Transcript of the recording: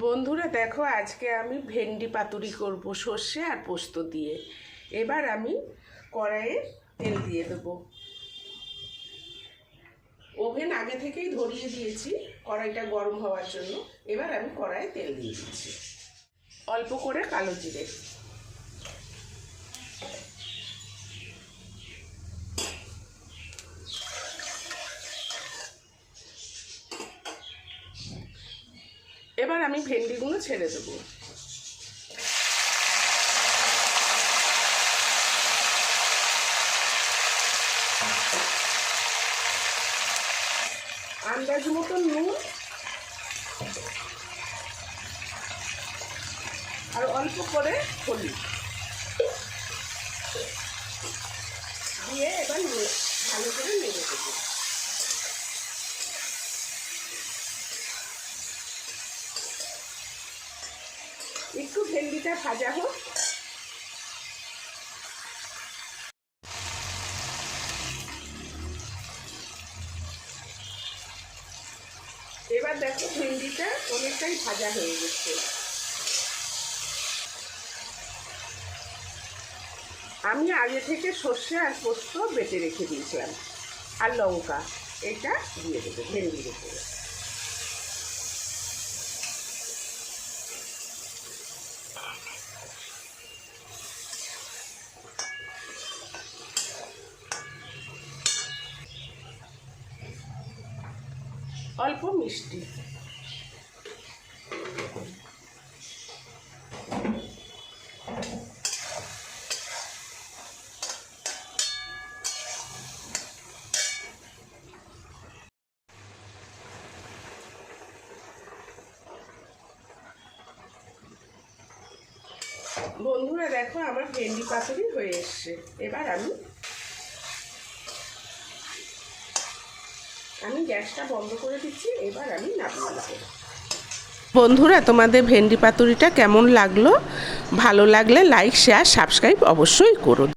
বন্ধুরা দেখো, আজকে আমি ভেন্ডি পাতুরি করব সর্ষে আর পোস্ত দিয়ে। এবার আমি কড়াইয়ে তেল দিয়ে দেবো। ওভেন আগে থেকেই ধরিয়ে দিয়েছি কড়াইটা গরম হওয়ার জন্য। এবার আমি কড়াইয়ে তেল দিয়ে দিচ্ছি, অল্প করে কালো জিরে, এবার আমি ভেন্ডিগুলো ছেড়ে দেবো। আন্দাজ মতন নুন আর অল্প করে হলুদ দিয়ে এবার ভালো করে নেড়ে দেবো। একটু ভেন্ডিটা ভাজা হোক। এবার দেখো, ভেন্ডিটা অনেকটাই ভাজা হয়ে গেছে। আমি আগে থেকে সর্ষে আর পোস্ত বেটে রেখে দিয়েছিলাম, আর লঙ্কা, এটা দিয়ে দেবো ভেন্ডির উপরে। অল্প মিষ্টি, বন্ধুরা দেখো, আমার ভেন্ডি পাতুরি হয়ে এসছে। এবার আমি গ্যাসটা বন্ধ করে দিচ্ছি। এবার আমি নামিয়ে নেব। বন্ধুরা, তোমাদের ভেন্ডি পাতুরিটা কেমন লাগলো? ভালো লাগলে লাইক, শেয়ার, সাবস্ক্রাইব অবশ্যই করো।